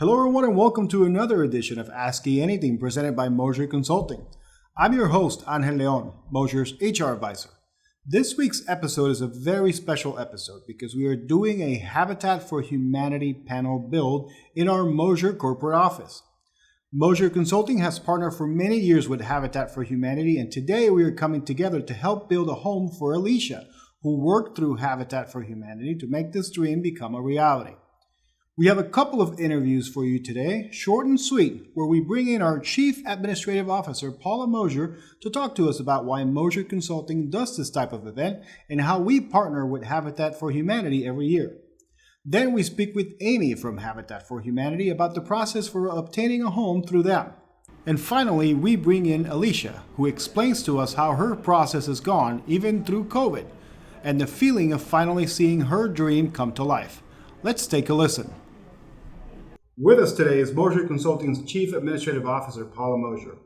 Hello everyone and welcome to another edition of ASCII Anything presented by Moser Consulting. I'm your host, Angel Leon, Moser's HR advisor. This week's episode is a very special episode because we are doing a Habitat for Humanity panel build in our Moser corporate office. Moser Consulting has partnered for many years with Habitat for Humanity, and today we are coming together to help build a home for Alicia, who worked through Habitat for Humanity to make this dream become a reality. We have a couple of interviews for you today, short and sweet, where we bring in our Chief Administrative Officer, Paula Moser, to talk to us about why Moser Consulting does this type of event and how we partner with Habitat for Humanity every year. Then we speak with Amy from Habitat for Humanity about the process for obtaining a home through them. And finally, we bring in Alicia, who explains to us how her process has gone even through COVID, and the feeling of finally seeing her dream come to life. Let's take a listen. With us today is Moser Consulting's Chief Administrative Officer, Paula Moser.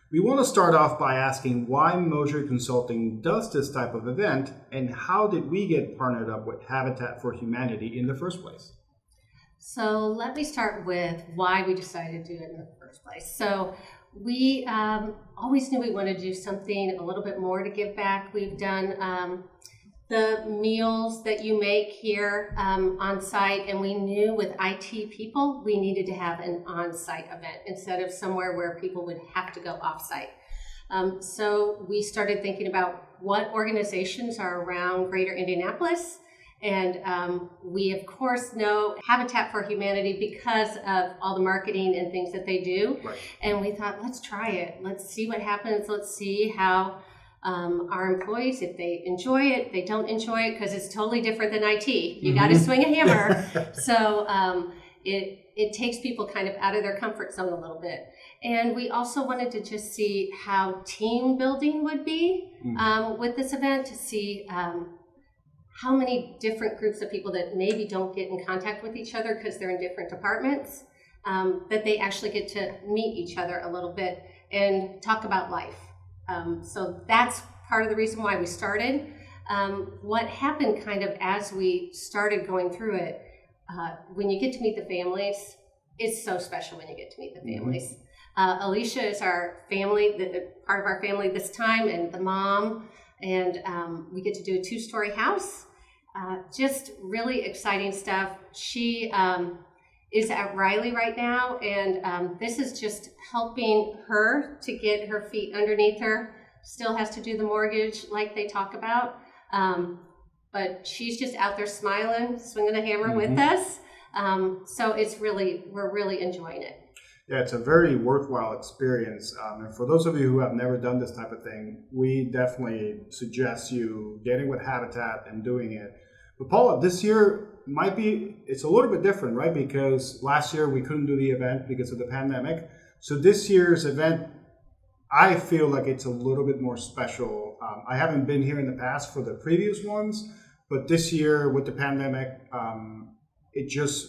We want to start off by asking why Moser Consulting does this type of event and how did we get partnered up with Habitat for Humanity in the first place? So let me start with why we decided to do it in the first place. So we always knew we wanted to do something a little bit more to give back. We've done the meals that you make here on site, and we knew with IT people we needed to have an on-site event instead of somewhere where people would have to go off-site. So we started thinking about what organizations are around Greater Indianapolis, and we of course know Habitat for Humanity because of all the marketing and things that they do. Right. And we thought, let's try it. Let's see what happens. Let's see how our employees, if they enjoy it, they don't enjoy it, because it's totally different than IT. You got to swing a hammer. So it takes people kind of out of their comfort zone a little bit. And we also wanted to just see how team building would be with this event, to see how many different groups of people that maybe don't get in contact with each other because they're in different departments, that they actually get to meet each other a little bit and talk about life. So that's part of the reason why we started. What happened kind of as we started going through it, when you get to meet the families, it's so special when you get to meet the families. Alicia is our family, part of our family this time, and the mom, and we get to do a 2-story house. Just really exciting stuff. She is at Riley right now, and this is just helping her to get her feet underneath her. Still has to do the mortgage like they talk about, but she's just out there smiling, swinging a hammer with us. So we're really enjoying it. Yeah, it's a very worthwhile experience. And for those of you who have never done this type of thing, we definitely suggest you getting with Habitat and doing it. But Paula, this year it's a little bit different, right? Because last year we couldn't do the event because of the pandemic. So this year's event, I feel like it's a little bit more special. I haven't been here in the past for the previous ones, but this year with the pandemic, it just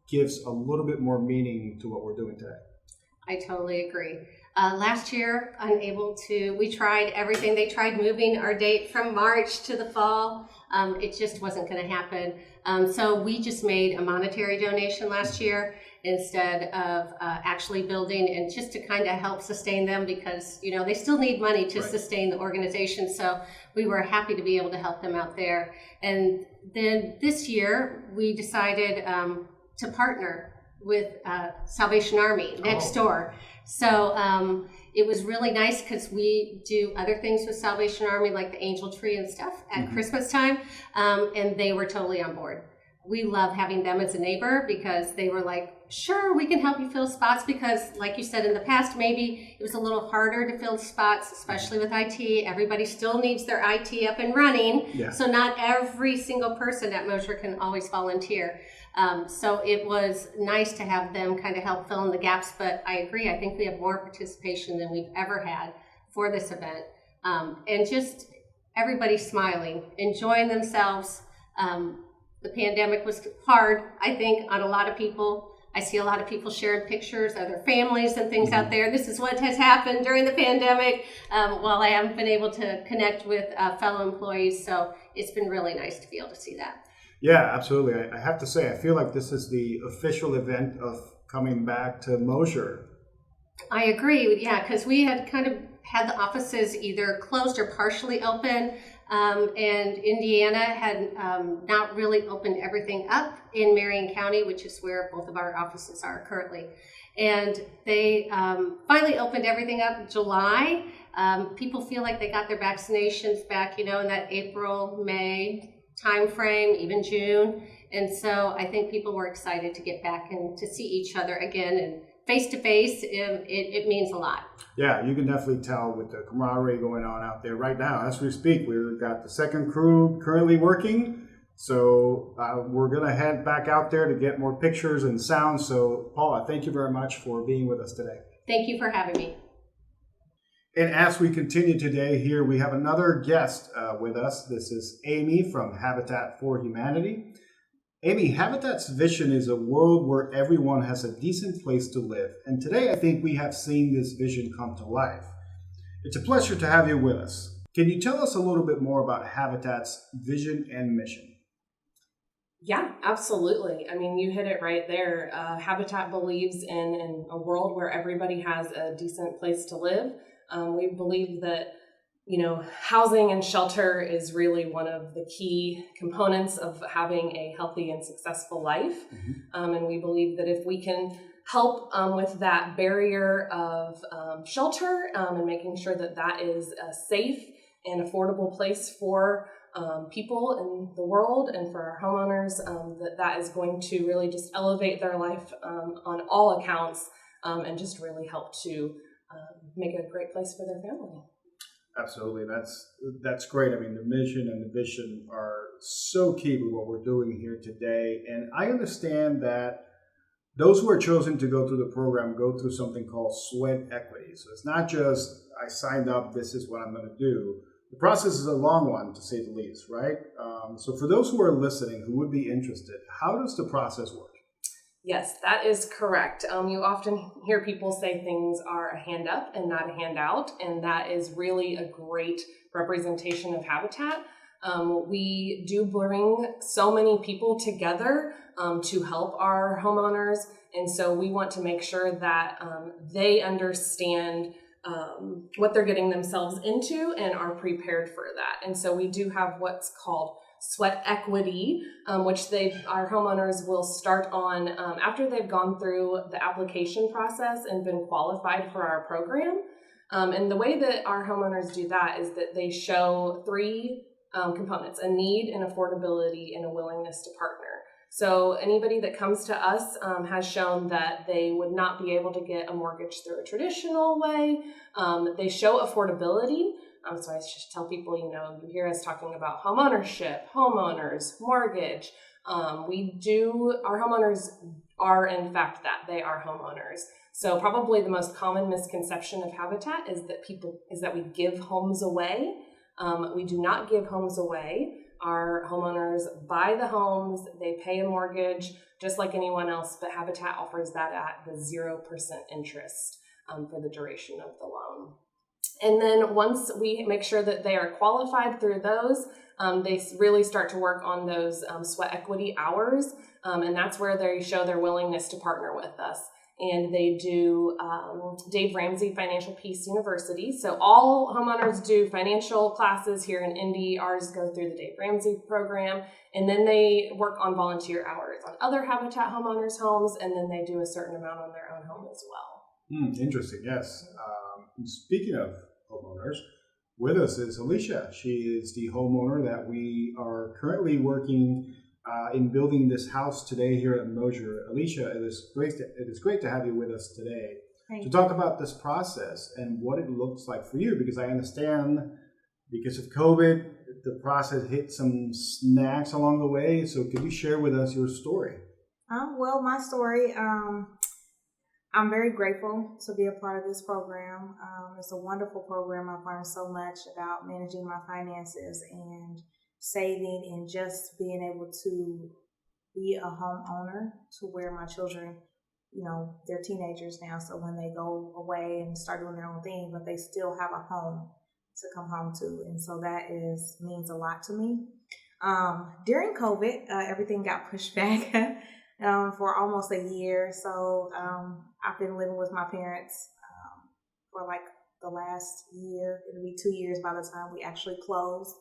gives a little bit more meaning to what we're doing today. I totally agree. Last year, we tried everything. They tried moving our date from March to the fall. It just wasn't going to happen. So we just made a monetary donation last year instead of actually building, and just to kind of help sustain them, because they still need money to sustain the organization. So we were happy to be able to help them out there. And then this year we decided to partner with Salvation Army next door. So it was really nice because we do other things with Salvation Army, like the angel tree and stuff at Christmas time, and they were totally on board. We love having them as a neighbor because they were like, sure, we can help you fill spots, because like you said in the past, maybe it was a little harder to fill spots, especially with IT. Everybody still needs their IT up and running. Yeah. So not every single person at Moser can always volunteer. So it was nice to have them kind of help fill in the gaps, but I agree, I think we have more participation than we've ever had for this event. And just everybody smiling, enjoying themselves. The pandemic was hard, I think, on a lot of people. I see a lot of people sharing pictures of their families and things out there. This is what has happened during the pandemic, while I haven't been able to connect with fellow employees. So it's been really nice to be able to see that. Yeah, absolutely. I have to say, I feel like this is the official event of coming back to Moser. I agree. Yeah, because we had kind of had the offices either closed or partially open, and Indiana had not really opened everything up in Marion County, which is where both of our offices are currently. And they finally opened everything up in July. People feel like they got their vaccinations back, in that April, May time frame, even June. And so I think people were excited to get back and to see each other again, and face to face, it means a lot. Yeah, you can definitely tell with the camaraderie going on out there right now. As we speak, we've got the second crew currently working. So we're going to head back out there to get more pictures and sounds. So Paula, thank you very much for being with us today. Thank you for having me. And as we continue today here, we have another guest with us. This is Amy from Habitat for Humanity. Amy, Habitat's vision is a world where everyone has a decent place to live. And today I think we have seen this vision come to life. It's a pleasure to have you with us. Can you tell us a little bit more about Habitat's vision and mission? Yeah, absolutely. I mean, you hit it right there. Habitat believes in a world where everybody has a decent place to live. We believe that housing and shelter is really one of the key components of having a healthy and successful life. Mm-hmm. And we believe that if we can help with that barrier of shelter and making sure that that is a safe and affordable place for people in the world and for our homeowners, that is going to really just elevate their life on all accounts and just really help to make it a great place for their family. Absolutely. That's great. I mean, the mission and the vision are so key with what we're doing here today. And I understand that those who are chosen to go through the program go through something called sweat equity. So it's not just, I signed up, this is what I'm going to do. The process is a long one, to say the least, right? So for those who are listening, who would be interested, how does the process work? Yes, that is correct. You often hear people say things are a hand up and not a handout, and that is really a great representation of Habitat. We do bring so many people together to help our homeowners, and so we want to make sure that they understand what they're getting themselves into and are prepared for that. And so we do have what's called sweat equity, which our homeowners will start on after they've gone through the application process and been qualified for our program. And the way that our homeowners do that is that they show three components: a need, an affordability, and a willingness to partner. So anybody that comes to us has shown that they would not be able to get a mortgage through a traditional way. They show affordability. So I should tell people, you hear us talking about home ownership, homeowners, mortgage. Our homeowners are in fact that they are homeowners. So probably the most common misconception of Habitat is that we give homes away. We do not give homes away. Our homeowners buy the homes, they pay a mortgage just like anyone else, but Habitat offers that at the 0% interest for the duration of the loan. And then once we make sure that they are qualified through those, they really start to work on those sweat equity hours. And that's where they show their willingness to partner with us. And they do Dave Ramsey Financial Peace University. So all homeowners do financial classes here in Indy. Ours go through the Dave Ramsey program. And then they work on volunteer hours on other Habitat homeowners' homes. And then they do a certain amount on their own home as well. Interesting, yes. Speaking of homeowners, with us is Alicia. She is the homeowner that we are currently working in building this house today here at Moser. Alicia, it is great to have you with us today to talk about this process and what it looks like for you, because I understand because of COVID, the process hit some snags along the way. So could you share with us your story? Well, my story, I'm very grateful to be a part of this program. It's a wonderful program. I've learned so much about managing my finances and saving and just being able to be a homeowner to where my children, they're teenagers now. So when they go away and start doing their own thing, but they still have a home to come home to. And so that means a lot to me. During COVID, everything got pushed back for almost a year. So I've been living with my parents for like the last year. It'll be 2 years by the time we actually close.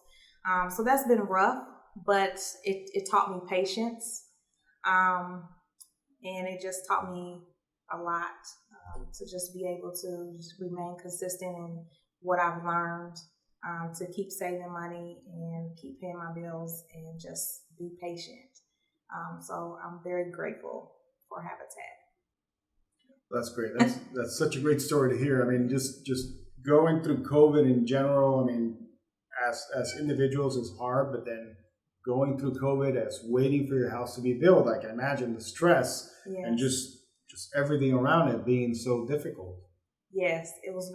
So that's been rough, but it taught me patience. And it just taught me a lot to just be able to just remain consistent in what I've learned, to keep saving money and keep paying my bills and just be patient. So I'm very grateful for Habitat. That's great. That's such a great story to hear. I mean, just going through COVID in general, I mean, as individuals is hard, but then going through COVID as waiting for your house to be built, I can imagine the stress and just everything around it being so difficult. Yes, it was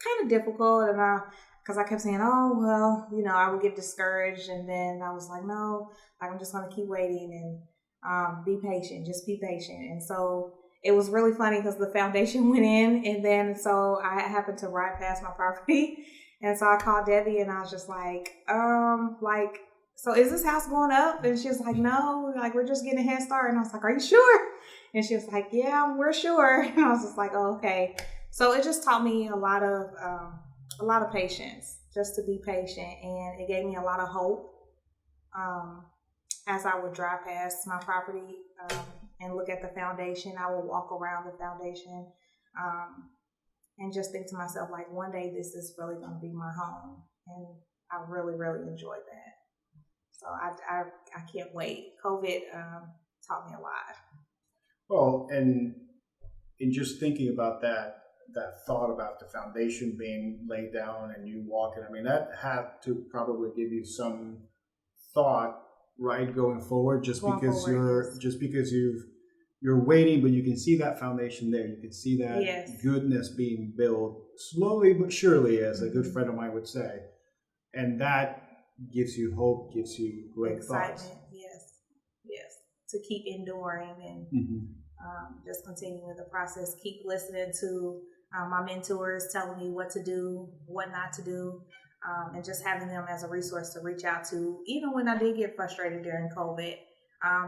kind of difficult, and because I kept saying, oh, well, I would get discouraged, and then I was like, no, I'm just going to keep waiting and be patient, just be patient. And so it was really funny because the foundation went in, and then so I happened to ride past my property, and so I called Debbie, and I was just like, so is this house going up? And she was like, no, we're just getting a head start. And I was like, are you sure? And she was like, yeah, we're sure. And I was just like, oh, okay. So it just taught me a lot of patience, just to be patient, and it gave me a lot of hope as I would drive past my property and look at the foundation. I would walk around the foundation and just think to myself, like, one day this is really going to be my home, and I really, really enjoyed that. So I can't wait. COVID taught me a lot. Well, and in just thinking about that thought about the foundation being laid down and you walking, I mean, that had to probably give you some thought, right, going forward, because you're waiting, but you can see that foundation there. You can see that goodness being built slowly but surely, as a good friend of mine would say. And that gives you hope, gives you great excitement. thoughts. Yes. To keep enduring and just continue with the process. Keep listening to my mentors telling me what to do, what not to do, and just having them as a resource to reach out to, even when I did get frustrated during COVID,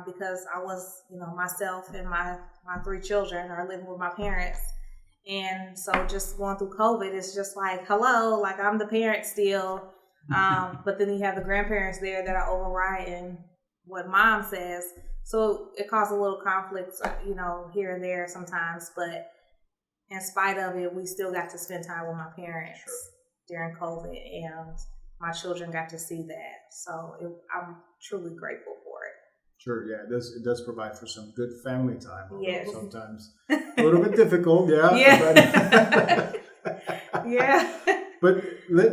because I was, myself and my 3 children are living with my parents. And so just going through COVID, it's just like, hello, like I'm the parent still. But then you have the grandparents there that are overriding what mom says. So it caused a little conflict, here and there sometimes. But in spite of it, we still got to spend time with my parents during COVID, and my children got to see that. So I'm truly grateful for it. Sure, yeah, it does provide for some good family time. Yes. Sometimes a little bit difficult, yeah. Yeah. Yeah. But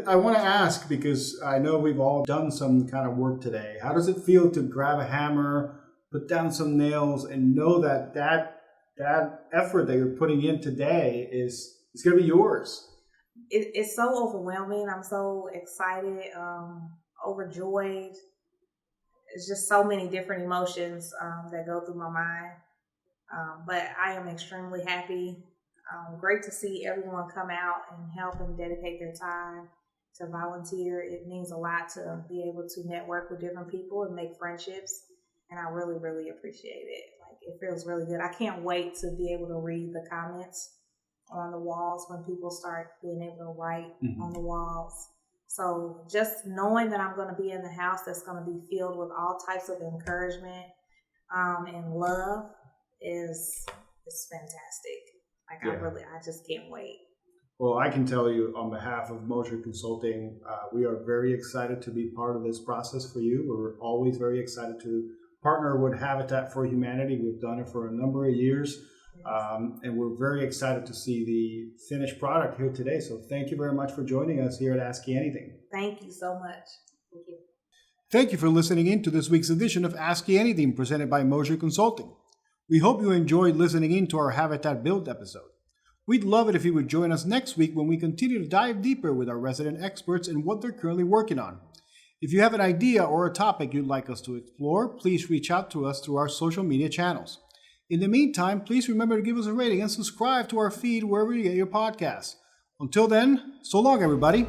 I want to ask, because I know we've all done some kind of work today. How does it feel to grab a hammer, put down some nails, and know that effort that you're putting in today is going to be yours? It's so overwhelming. I'm so excited, overjoyed. It's just so many different emotions that go through my mind. But I am extremely happy. Great to see everyone come out and help and dedicate their time to volunteer. It means a lot to be able to network with different people and make friendships. And I really, really appreciate it. Like, it feels really good. I can't wait to be able to read the comments on the walls when people start being able to write on the walls. So just knowing that I'm going to be in the house that's going to be filled with all types of encouragement and love is fantastic. I just can't wait. Well, I can tell you on behalf of Moser Consulting, we are very excited to be part of this process for you. We're always very excited to partner with Habitat for Humanity. We've done it for a number of years, and we're very excited to see the finished product here today. So thank you very much for joining us here at ASCII Anything. Thank you so much. Thank you. Thank you for listening in to this week's edition of ASCII Anything presented by Moser Consulting. We hope you enjoyed listening in to our Habitat Build episode. We'd love it if you would join us next week when we continue to dive deeper with our resident experts and what they're currently working on. If you have an idea or a topic you'd like us to explore, please reach out to us through our social media channels. In the meantime, please remember to give us a rating and subscribe to our feed wherever you get your podcasts. Until then, so long, everybody.